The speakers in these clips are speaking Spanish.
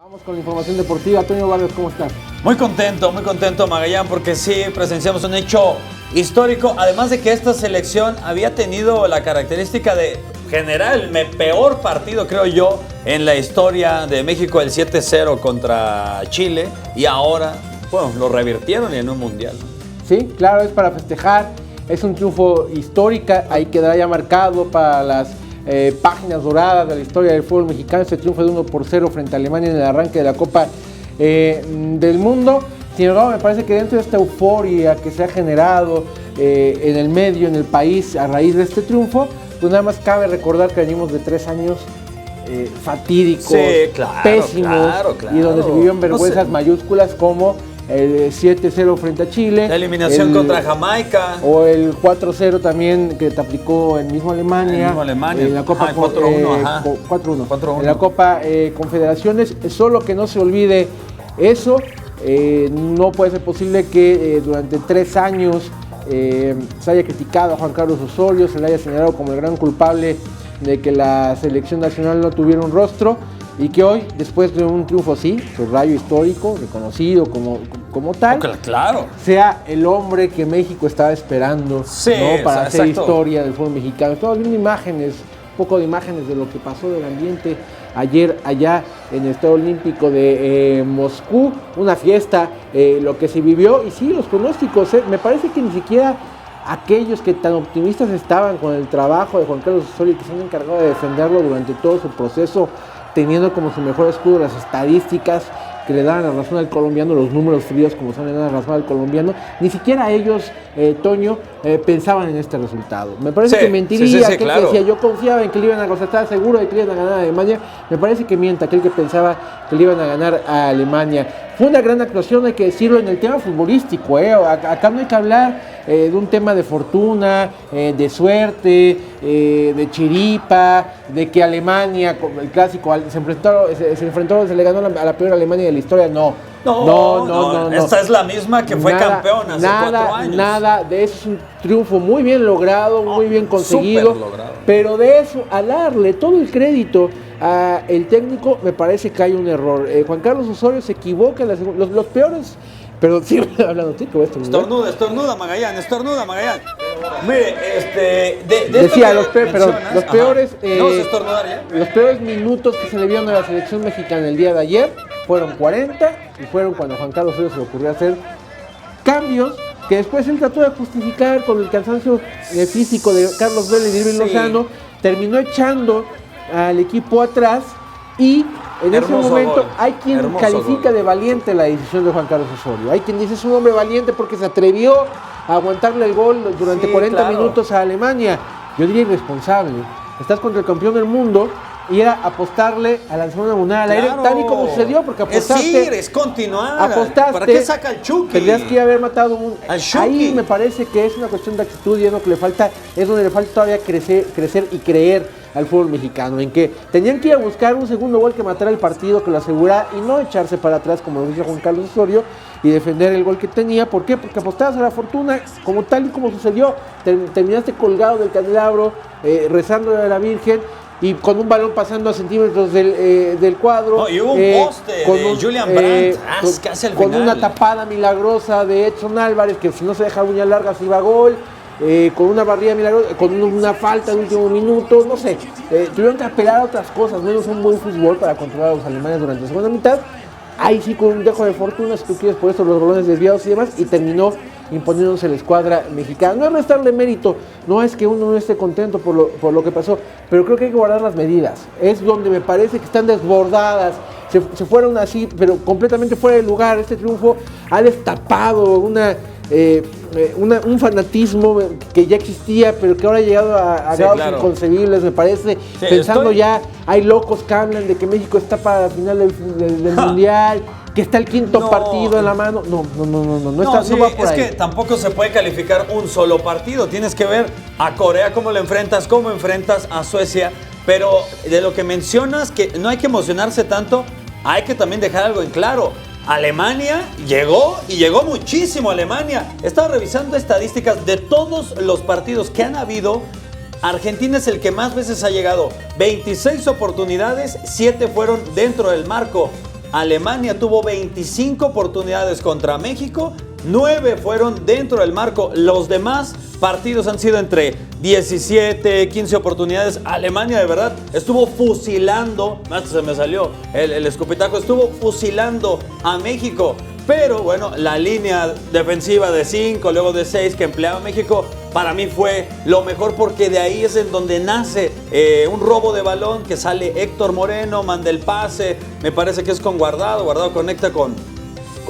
Vamos con la información deportiva. Antonio Vargas, ¿cómo estás? Muy contento, Magallán, porque sí presenciamos un hecho histórico. Además de que esta selección había tenido la característica de generar el peor partido, creo yo, en la historia de México, el 7-0 contra Chile. Y ahora, bueno, lo revirtieron y en un mundial, ¿no? Sí, claro, es para festejar. Es un triunfo histórico. Ahí quedará ya marcado para las páginas doradas de la historia del fútbol mexicano, este triunfo de 1-0 frente a Alemania en el arranque de la Copa del Mundo. Sin embargo, me parece que dentro de esta euforia que se ha generado en el medio, en el país, a raíz de este triunfo, pues nada más cabe recordar que venimos de 3 años fatídicos, sí, claro, pésimos, claro. Y donde se vivieron vergüenzas mayúsculas como el 7-0 frente a Chile. La eliminación contra Jamaica. O el 4-0 también que te aplicó el mismo Alemania. En la Copa 4-1. En la Copa Confederaciones. Solo que no se olvide eso. No puede ser posible que durante 3 años se haya criticado a Juan Carlos Osorio, se le haya señalado como el gran culpable de que la selección nacional no tuviera un rostro. Y que hoy, después de un triunfo así, subrayo histórico, reconocido como tal, claro, sea el hombre que México estaba esperando, sí, ¿no? Para hacer exacto. Historia del fútbol mexicano. Estamos viendo imágenes, un poco de imágenes de lo que pasó del ambiente ayer allá en el Estadio Olímpico de Moscú, una fiesta, lo que se vivió, y sí, los pronósticos, me parece que ni siquiera aquellos que tan optimistas estaban con el trabajo de Juan Carlos Osorio y que se han encargado de defenderlo durante todo su proceso, teniendo como su mejor escudo las estadísticas que le dan la razón al colombiano, los números fríos como son le dan la razón al colombiano, ni siquiera ellos, Toño, pensaban en este resultado. Me parece que mentiría aquel que decía yo confiaba en que le iban a ganar, estaba seguro de que le iban a ganar a Alemania. Me parece que miente aquel que pensaba que le iban a ganar a Alemania. Fue una gran actuación, hay que decirlo, en el tema futbolístico. Acá no hay que hablar de un tema de fortuna, de suerte, de chiripa, de que Alemania, el clásico, se enfrentó, se le ganó a la peor Alemania de la historia. No. Esta es la misma que fue campeona hace 4 años. Nada de eso, es un triunfo muy bien logrado, muy bien conseguido. Pero de eso, a darle todo el crédito al técnico, me parece que hay un error. Juan Carlos Osorio se equivoca en los peores. Pero sigue hablando, ¿sí? Estornuda, Magallán. Mire, decía, los peores ¿no vas a estornudar ya? Los peores minutos que se le vieron a la selección mexicana el día de ayer fueron 40 y fueron cuando a Juan Carlos Osorio se le ocurrió hacer cambios que después él trató de justificar con el cansancio físico de Carlos Vela y de Irving Lozano, terminó echando al equipo atrás y en ese momento hay quien califica de valiente la decisión de Juan Carlos Osorio. Hay quien dice es un hombre valiente porque se atrevió a aguantarle el gol durante 40 minutos a Alemania. Yo diría irresponsable. Estás contra el campeón del mundo y era apostarle a la segunda moneda al aire, tal y como sucedió, porque apostaste. Es continuar. Apostaste. ¿Para qué saca el Chucky? Tendrías que haber matado al Chucky. Ahí me parece que es una cuestión de actitud y es lo que le falta, es donde le falta todavía crecer y creer al fútbol mexicano, en que tenían que ir a buscar un segundo gol que matara el partido, que lo asegurara y no echarse para atrás como lo hizo Juan Carlos Osorio y defender el gol que tenía. ¿Por qué? Porque apostabas a la fortuna, como tal y como sucedió. Terminaste colgado del candelabro, rezando a la Virgen y con un balón pasando a centímetros del cuadro. No, y hubo un poste de Julian Brandt casi al final. Con una tapada milagrosa de Edson Álvarez, que si no se deja uñas largas iba a gol. Con una barrida milagrosa, con una falta de último minuto, no sé. Tuvieron que apelar a otras cosas, no es un buen fútbol para controlar a los alemanes durante la segunda mitad. Ahí sí con un dejo de fortuna, si tú quieres, por eso los balones desviados y demás, y terminó imponiéndose la escuadra mexicana. No es restarle mérito, no es que uno no esté contento por lo que pasó, pero creo que hay que guardar las medidas. Es donde me parece que están desbordadas, se fueron así, pero completamente fuera de lugar. Este triunfo ha destapado un fanatismo que ya existía, pero que ahora ha llegado a grados inconcebibles, me parece. Pensando ya, hay locos que hablan de que México está para la final del Mundial, que está el quinto partido en la mano. No va por ahí. Es que tampoco se puede calificar un solo partido. Tienes que ver a Corea cómo enfrentas a Suecia. Pero de lo que mencionas, que no hay que emocionarse tanto, hay que también dejar algo en claro. Alemania llegó muchísimo. Alemania. He estado revisando estadísticas de todos los partidos que han habido. Argentina es el que más veces ha llegado. 26 oportunidades, 7 fueron dentro del marco. Alemania tuvo 25 oportunidades contra México, 9 fueron dentro del marco. Los demás partidos han sido entre 17, 15 oportunidades. Alemania de verdad estuvo fusilando, hasta se me salió el escupitajo, estuvo fusilando a México. Pero bueno, la línea defensiva de 5, luego de 6 que empleaba México, para mí fue lo mejor, porque de ahí es en donde nace un robo de balón, que sale Héctor Moreno, manda el pase, me parece que es con Guardado, Guardado conecta con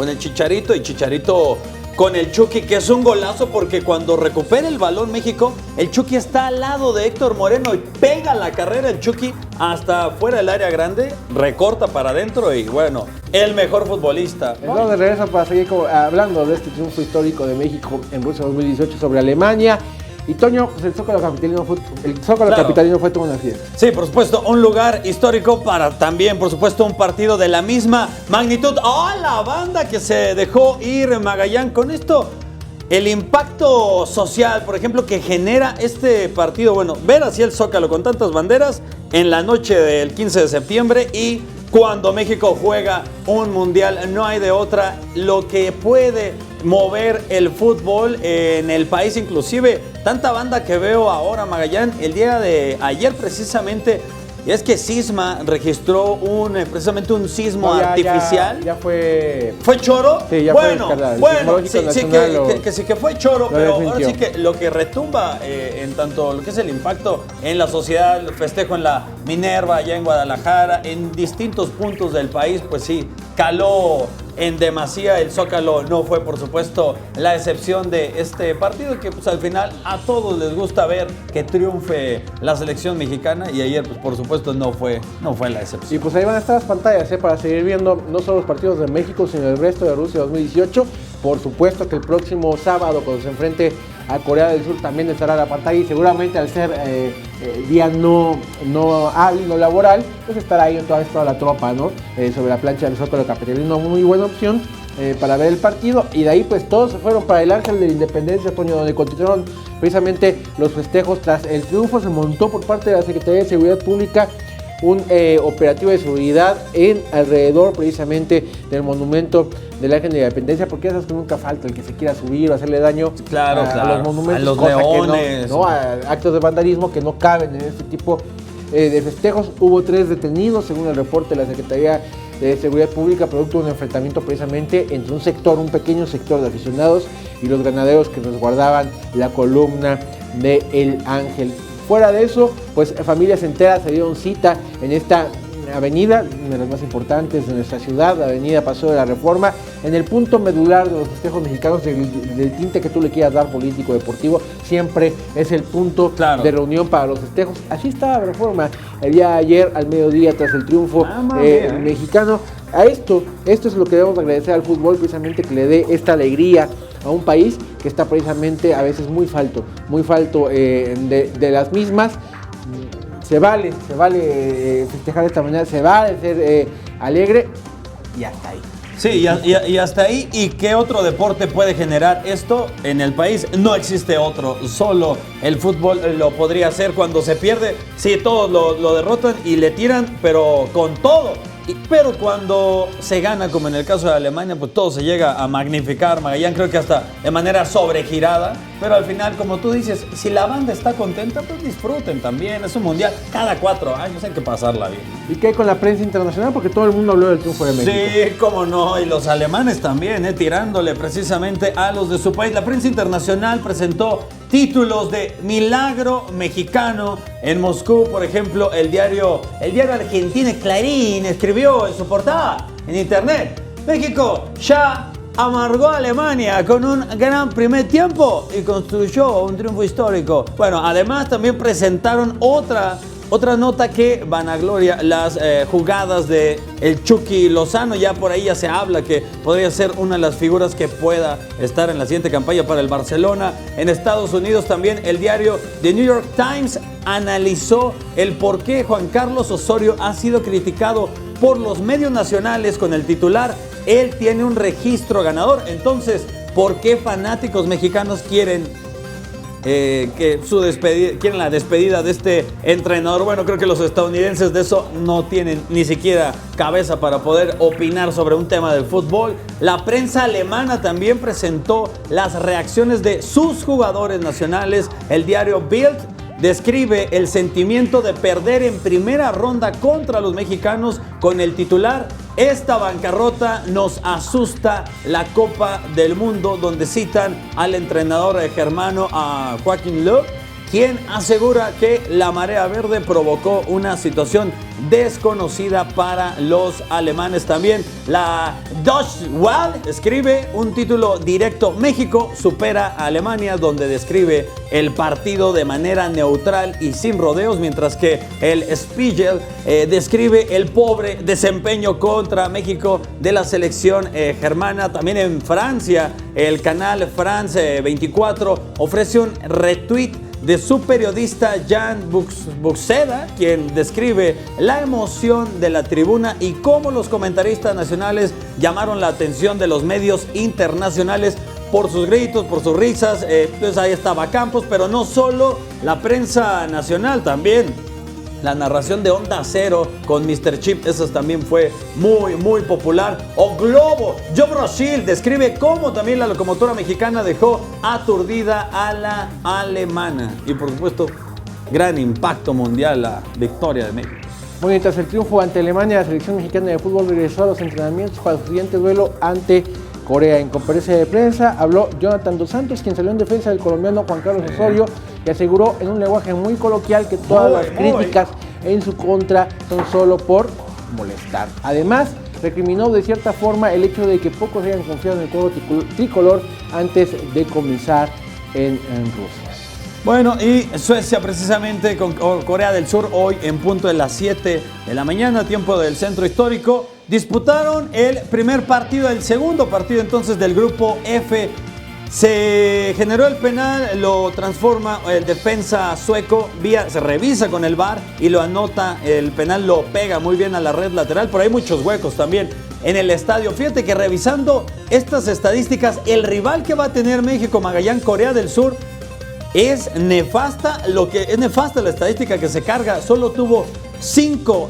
el Chicharito, y Chicharito con el Chucky, que es un golazo, porque cuando recupera el balón México, el Chucky está al lado de Héctor Moreno y pega la carrera el Chucky hasta fuera del área grande, recorta para adentro y bueno, el mejor futbolista. Estamos de regreso para seguir hablando de este triunfo histórico de México en Rusia 2018 sobre Alemania. Y Toño, pues el Zócalo Capitalino fue toda una fiesta. Sí, por supuesto, un lugar histórico para también, por supuesto, un partido de la misma magnitud. ¡Oh, la banda que se dejó ir, Magallán! Con esto, el impacto social, por ejemplo, que genera este partido. Bueno, ver así el Zócalo con tantas banderas en la noche del 15 de septiembre y cuando México juega un mundial, no hay de otra. Lo que puede mover el fútbol en el país, inclusive tanta banda que veo ahora, Magallán, el día de ayer precisamente, es que Sisma registró precisamente un sismo artificial. Ya fue... ¿Fue choro? Sí, ya bueno, sí, sí que fue choro, pero ahora sí que lo que retumba en tanto lo que es el impacto en la sociedad, el festejo en la Minerva, allá en Guadalajara, en distintos puntos del país, pues sí, caló en demasía. El Zócalo no fue, por supuesto, la excepción de este partido, que pues al final a todos les gusta ver que triunfe la selección mexicana, y ayer pues por supuesto no fue la excepción. Y pues ahí van a estar las pantallas para seguir viendo no solo los partidos de México, sino el resto de Rusia 2018. Por supuesto que el próximo sábado, cuando se enfrente a Corea del Sur, también estará la pantalla, y seguramente al ser día no hábil, no laboral, pues estará ahí toda la tropa, ¿no? Sobre la plancha del Zócalo Capitalino. Muy buena opción para ver el partido. Y de ahí pues todos se fueron para el Ángel de la Independencia, Toño, donde continuaron precisamente los festejos. Tras el triunfo se montó por parte de la Secretaría de Seguridad Pública un operativo de seguridad alrededor precisamente del monumento del Ángel de la Independencia, porque esas que nunca falta el que se quiera subir o hacerle daño a los monumentos, a los leones, a actos de vandalismo que no caben en este tipo de festejos. Hubo 3 detenidos según el reporte de la Secretaría de Seguridad Pública, producto de un enfrentamiento precisamente entre un pequeño sector de aficionados y los ganaderos que resguardaban la columna del Ángel. Fuera de eso, pues familias enteras se dieron cita en esta avenida, una de las más importantes de nuestra ciudad, la avenida Paseo de la Reforma, en el punto medular de los festejos mexicanos, del tinte que tú le quieras dar, político, deportivo, siempre es el punto de reunión para los festejos. Así estaba la Reforma el día de ayer al mediodía, tras el triunfo mexicano. Esto es lo que debemos agradecer al fútbol, precisamente, que le dé esta alegría a un país que está precisamente a veces muy falto de las mismas. Se vale festejar de esta manera, se vale ser alegre, y hasta ahí. Sí, y hasta ahí. ¿Y qué otro deporte puede generar esto en el país? No existe otro, solo el fútbol lo podría hacer. Cuando se pierde, sí, todos lo derrotan y le tiran, pero con todo. Pero cuando se gana, como en el caso de Alemania, pues todo se llega a magnificar, Magallán, creo que hasta de manera sobregirada. Pero al final, como tú dices, si la banda está contenta, pues disfruten también. Es un mundial cada 4 años, hay que pasarla bien. ¿Y qué hay con la prensa internacional? Porque todo el mundo habló del triunfo de México. Sí, cómo no, y los alemanes también, tirándole precisamente a los de su país. La prensa internacional presentó títulos de milagro mexicano en Moscú. Por ejemplo, el diario argentino Clarín escribió en su portada en internet: México ya amargó a Alemania con un gran primer tiempo y construyó un triunfo histórico. Bueno, además también presentaron otra nota que vanagloria las jugadas de el Chucky Lozano. Ya por ahí ya se habla que podría ser una de las figuras que pueda estar en la siguiente campaña para el Barcelona. En Estados Unidos también el diario The New York Times analizó el por qué Juan Carlos Osorio ha sido criticado por los medios nacionales con el titular: él tiene un registro ganador. Entonces, ¿por qué fanáticos mexicanos quieren que quieren la despedida de este entrenador. Bueno, creo que los estadounidenses de eso no tienen ni siquiera cabeza para poder opinar sobre un tema del fútbol. La prensa alemana también presentó las reacciones de sus jugadores nacionales. El diario Bild describe el sentimiento de perder en primera ronda contra los mexicanos con el titular: esta bancarrota nos asusta la Copa del Mundo, donde citan al entrenador germano, a Joachim Löw, quien asegura que la marea verde provocó una situación desconocida para los alemanes. También la Deutsche Welle escribe un título directo: México supera a Alemania, donde describe el partido de manera neutral y sin rodeos, mientras que el Spiegel describe el pobre desempeño contra México de la selección germana. También en Francia, el canal France 24 ofrece un retweet de su periodista Jan Buxeda, quien describe la emoción de la tribuna y cómo los comentaristas nacionales llamaron la atención de los medios internacionales por sus gritos, por sus risas. Entonces ahí estaba Campos, pero no solo la prensa nacional, también la narración de Onda Cero con Mr. Chip, esa también fue muy popular. O Globo, Joe Brasil describe cómo también la locomotora mexicana dejó aturdida a la alemana. Y por supuesto, gran impacto mundial la victoria de México. Muy bien, tras el triunfo ante Alemania, la selección mexicana de fútbol regresó a los entrenamientos para su siguiente duelo ante Corea. En conferencia de prensa habló Jonathan Dos Santos, quien salió en defensa del colombiano Juan Carlos Osorio, que aseguró en un lenguaje muy coloquial que todas las críticas en su contra son solo por molestar. Además, recriminó de cierta forma el hecho de que pocos hayan confiado en el cuadro tricolor antes de comenzar en Rusia. Bueno, y Suecia precisamente con Corea del Sur hoy en punto de las 7 de la mañana, tiempo del centro histórico, disputaron el primer partido, el segundo partido entonces del grupo F. Se generó el penal, lo transforma el defensa sueco, se revisa con el VAR y lo anota. El penal lo pega muy bien a la red lateral, pero hay muchos huecos también en el estadio. Fíjate que revisando estas estadísticas, el rival que va a tener México, Magallanes, Corea del Sur, es nefasta la estadística que se carga. Solo tuvo cinco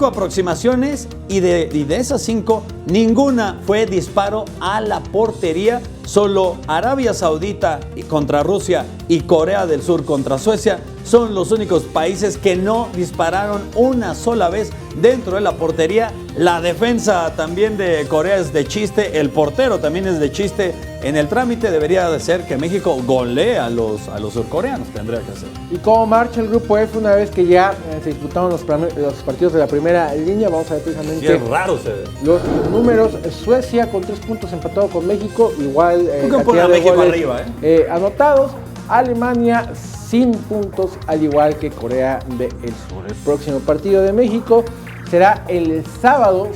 aproximaciones y de esas 5, ninguna fue disparo a la portería. Solo Arabia Saudita contra Rusia y Corea del Sur contra Suecia son los únicos países que no dispararon una sola vez dentro de la portería. La defensa también de Corea es de chiste, el portero también es de chiste. En el trámite debería de ser que México golee a los surcoreanos, tendría que hacer. Y cómo marcha el grupo F una vez que ya se disputaron los partidos de la primera línea. Vamos a ver precisamente qué raro se ve los números. Suecia con 3 puntos empatado con México, igual cantidad de México goles arriba, anotados. Alemania sin puntos, al igual que Corea del Sur. El próximo partido de México será el sábado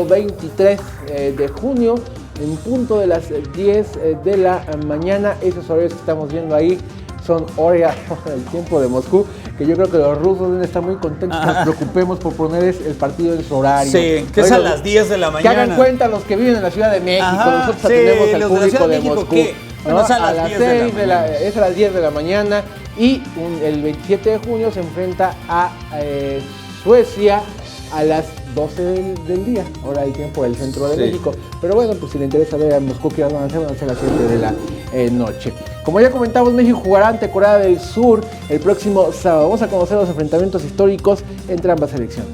23 de junio, en punto de las 10 de la mañana. Esos horarios que estamos viendo ahí son hora del tiempo de Moscú, que yo creo que los rusos deben estar muy contentos que nos preocupemos por poner el partido en su horario. Sí, que es a las 10 de la mañana. Que hagan cuenta los que viven en la Ciudad de México. Nosotros atendemos al público de Moscú. ¿Qué? ¿No? Bueno, es a las 10 de la mañana. Es a las 10 de la mañana. Y el 27 de junio se enfrenta a Suecia a las 12 del día, hora del tiempo del centro de México. Pero bueno, pues si le interesa ver a Moscú que van a hacer a las 7 de la noche. Como ya comentamos, México jugará ante Corea del Sur el próximo sábado. Vamos a conocer los enfrentamientos históricos entre ambas selecciones.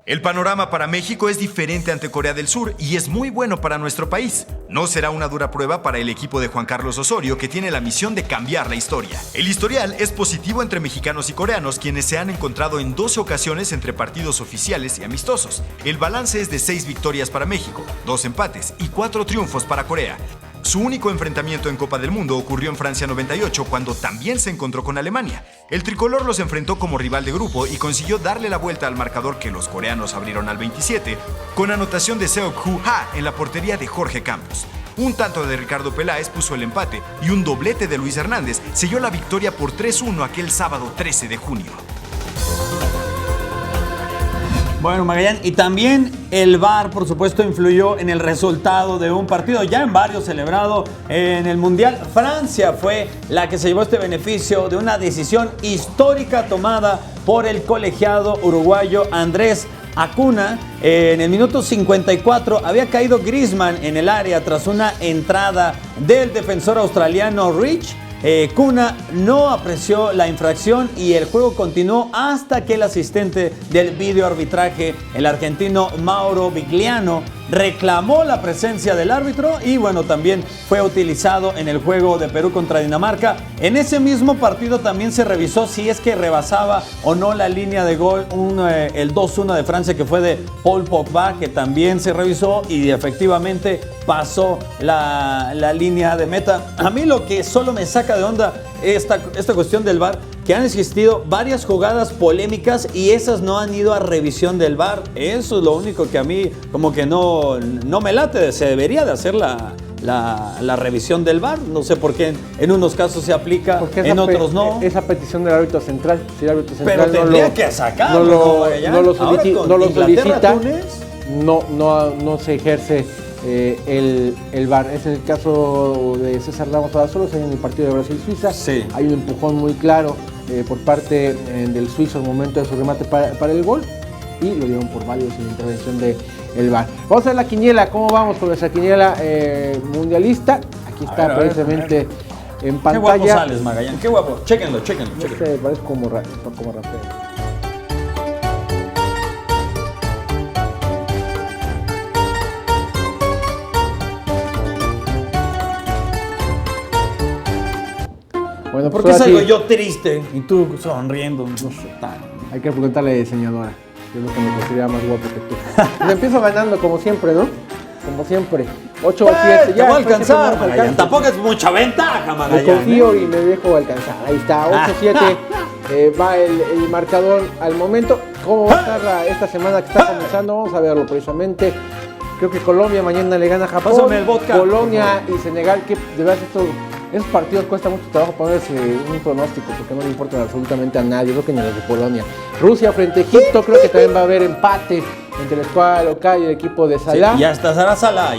El panorama para México es diferente ante Corea del Sur y es muy bueno para nuestro país. No será una dura prueba para el equipo de Juan Carlos Osorio, que tiene la misión de cambiar la historia. El historial es positivo entre mexicanos y coreanos, quienes se han encontrado en 12 ocasiones entre partidos oficiales y amistosos. El balance es de 6 victorias para México, 2 empates y 4 triunfos para Corea. Su único enfrentamiento en Copa del Mundo ocurrió en Francia 98, cuando también se encontró con Alemania. El tricolor los enfrentó como rival de grupo y consiguió darle la vuelta al marcador que los coreanos abrieron al 27, con anotación de Seok-Hoo Ha en la portería de Jorge Campos. Un tanto de Ricardo Peláez puso el empate y un doblete de Luis Hernández selló la victoria por 3-1 aquel sábado 13 de junio. Bueno, Magallán, y también el VAR, por supuesto, influyó en el resultado de un partido ya en varios celebrado en el Mundial. Francia fue la que se llevó este beneficio de una decisión histórica tomada por el colegiado uruguayo Andrés Acuna. En el minuto 54 había caído Griezmann en el área tras una entrada del defensor australiano Rich. Cuna no apreció la infracción y el juego continuó hasta que el asistente del videoarbitraje, el argentino Mauro Vigliano, reclamó la presencia del árbitro y bueno, también fue utilizado en el juego de Perú contra Dinamarca. En ese mismo partido también se revisó si es que rebasaba o no la línea de gol el 2-1 de Francia, que fue de Paul Pogba, que también se revisó y efectivamente pasó la línea de meta. A mí lo que solo me saca de onda esta cuestión del VAR, que han existido varias jugadas polémicas y esas no han ido a revisión del VAR. Eso es lo único que a mí como que no me late. Se debería de hacer la revisión del VAR. No sé por qué en unos casos se aplica, en otros no. Esa petición del árbitro central. Si el árbitro central pero tendría que sacarlo. No lo solicita. Túnez, no se ejerce el VAR. Es en el caso de César Ramos Palazuelos en el partido de Brasil-Suiza. Sí. Hay un empujón muy claro por parte del suizo al momento de su remate para el gol y lo dieron por válido sin intervención del VAR. Vamos a ver la quiniela. ¿Cómo vamos con nuestra quiniela mundialista? Aquí está precisamente en pantalla. Qué guapo sales, Magallán. Qué guapo. Chéquenlo. No sé, parece como Rafael. Bueno, ¿por qué salgo yo triste y tú sonriendo? No sé, hay que preguntarle a la diseñadora. Yo es lo que me considera más guapo que tú. Me empiezo ganando como siempre, ¿no? Como siempre. 8 o 7. Ya va a alcanzar, Magallán. Tampoco es mucha ventaja, Magallán. Me confío y me dejo alcanzar. Ahí está, 8-7. Va el marcador al momento. ¿Cómo va a estar esta semana que está comenzando? Vamos a verlo precisamente. Creo que Colombia mañana le gana a Japón. Pásame el vodka. Colombia y Senegal, que de verdad esos partidos cuesta mucho trabajo ponerse un pronóstico porque no le importan absolutamente a nadie, creo que ni a los de Polonia. Rusia frente a Egipto, creo que también va a haber empate entre la escuadra local y el equipo de Salah. Sí, ya estará Salah.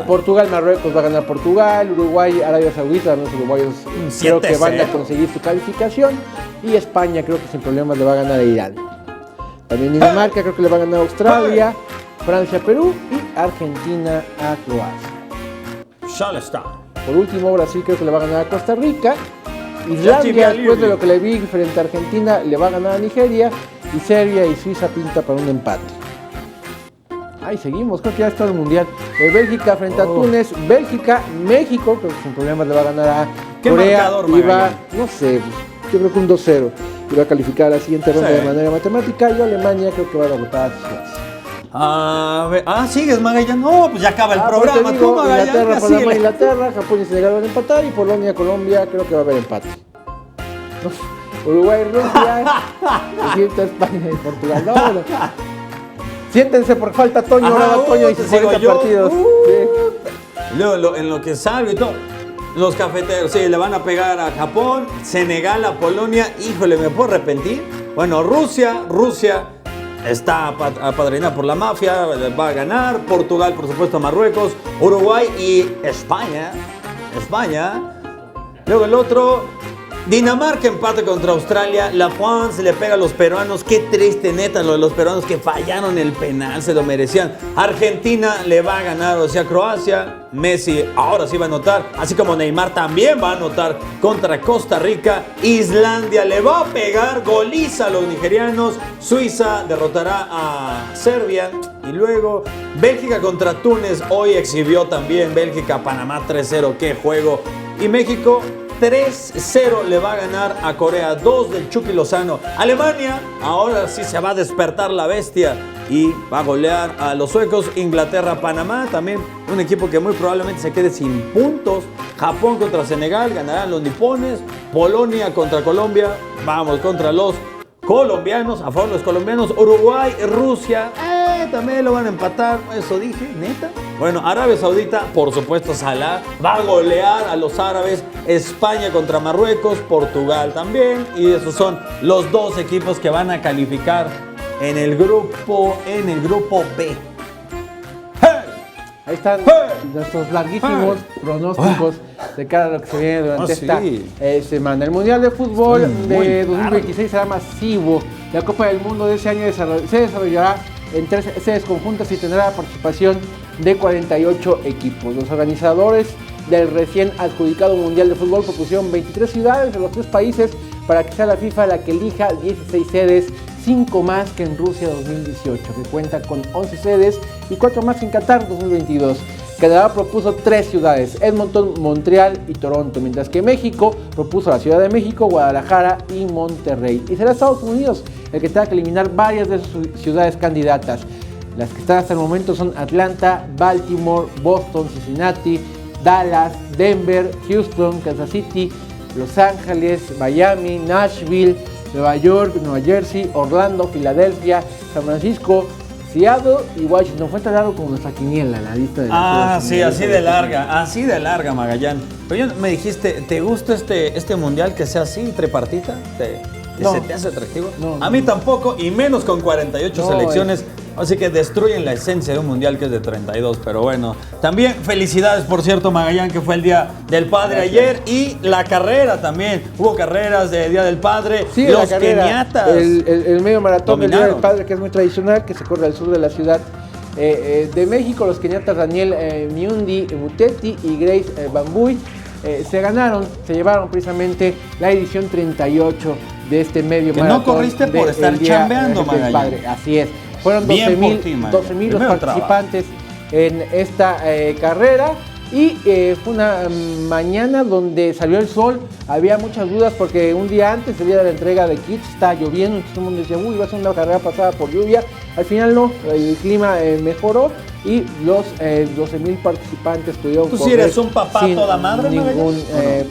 Portugal, Marruecos va a ganar Portugal, Uruguay, Arabia Saudita, los uruguayos creo que van a conseguir su calificación y España creo que sin problemas le va a ganar a Irán. También Dinamarca creo que le va a ganar a Australia, Francia, Perú y Argentina a Croacia. Ya está. Por último, Brasil creo que le va a ganar a Costa Rica. Islandia, después de lo que le vi frente a Argentina, le va a ganar a Nigeria. Y Serbia y Suiza pinta para un empate. Ahí seguimos, creo que ya está el mundial. Bélgica frente a Túnez. Bélgica, México, creo que sin problemas le va a ganar a Corea. Y va, no sé, yo creo que un 2-0. Y va a calificar a la siguiente ronda de manera matemática. Y Alemania creo que va a derrotar a Suecia. ¿Sigues, Magallán? No, pues ya acaba el programa. Digo, Inglaterra, Japón y Senegal van a empatar y Polonia, Colombia, creo que va a haber empate. Uruguay, Rusia, Egipto, España y Portugal. No. Siéntense porque falta Toño, ahora Toño y sus 40 partidos. Sí. Luego, en lo que salve y todo. Los cafeteros, sí, le van a pegar a Japón, Senegal, a Polonia. Híjole, ¿me puedo arrepentir? Bueno, Rusia está apadrinada por la mafia, va a ganar. Portugal, por supuesto, Marruecos, Uruguay y España. Luego el otro, Dinamarca empate contra Australia. La France le pega a los peruanos. Qué triste, neta, lo de los peruanos que fallaron el penal, se lo merecían. Argentina le va a ganar, o sea, Croacia. Messi ahora sí va a anotar, así como Neymar también va a anotar contra Costa Rica. Islandia le va a pegar goliza a los nigerianos. Suiza derrotará a Serbia. Y luego Bélgica contra Túnez. Hoy exhibió también Bélgica, Panamá 3-0. Qué juego. Y México 3-0 le va a ganar a Corea, 2 del Chucky Lozano. Alemania, ahora sí se va a despertar la bestia y va a golear a los suecos. Inglaterra, Panamá, también un equipo que muy probablemente se quede sin puntos. Japón contra Senegal, ganarán los nipones. Polonia contra Colombia, vamos contra los colombianos, a favor de los colombianos. Uruguay, Rusia, también lo van a empatar, eso dije, neta. Bueno, Arabia Saudita, por supuesto, Salah va a golear a los árabes. España contra Marruecos, Portugal también. Y esos son los dos equipos que van a calificar en el grupo B. Ahí están nuestros larguísimos pronósticos de cara a lo que se viene durante esta semana. El Mundial de Fútbol de 2026 será masivo. La Copa del Mundo de ese año se desarrollará en 3 sedes conjuntas y tendrá la participación de 48 equipos. Los organizadores del recién adjudicado Mundial de Fútbol propusieron 23 ciudades de los 3 países para que sea la FIFA la que elija 16 sedes, 5 más que en Rusia 2018, que cuenta con 11 sedes, y 4 más que en Qatar 2022. Canadá propuso 3 ciudades, Edmonton, Montreal y Toronto, mientras que México propuso la Ciudad de México, Guadalajara y Monterrey. Y será Estados Unidos el que tenga que eliminar varias de sus ciudades candidatas. Las que están hasta el momento son Atlanta, Baltimore, Boston, Cincinnati, Dallas, Denver, Houston, Kansas City, Los Ángeles, Miami, Nashville, Nueva York, Nueva Jersey, Orlando, Filadelfia, San Francisco, Seattle y Washington. Fue tan largo como nuestra quiniela, la lista de las sí, así de larga, Magallán. Pero me dijiste, ¿te gusta este mundial que sea así, tripartita? ¿Se te hace atractivo? No. A mí tampoco, y menos con 48 selecciones. Así que destruyen la esencia de un mundial que es de 32, pero bueno. También felicidades, por cierto, Magallán, que fue el Día del Padre ayer. Y la carrera también. Hubo carreras de Día del Padre. Sí, los keniatas. El medio maratón del Día del Padre, que es muy tradicional, que se corre al sur de la ciudad de México. Los keniatas Daniel Miundi Muteti y Grace Bambui se llevaron precisamente la edición 38 de este medio maratón. Que no corriste por estar chambeando, Magallán. Así es. Fueron 12,000 los participantes en esta carrera, y fue una mañana donde salió el sol. Había muchas dudas porque un día antes, el día de la entrega de kits, estaba lloviendo, entonces todo el mundo decía, uy, va a ser una carrera pasada por lluvia. Al final no, el clima mejoró y los 12,000 participantes pudieron correr. ¿Tú sí eres un papá toda madre, ningún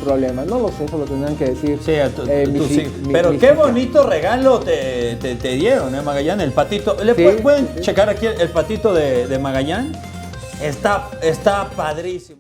problema? No lo sé, eso lo tendrán que decir. Sí, tú sí. Pero qué bonito regalo te dieron, Magallán, el patito. ¿Pueden checar aquí el patito de Magallán? Está padrísimo.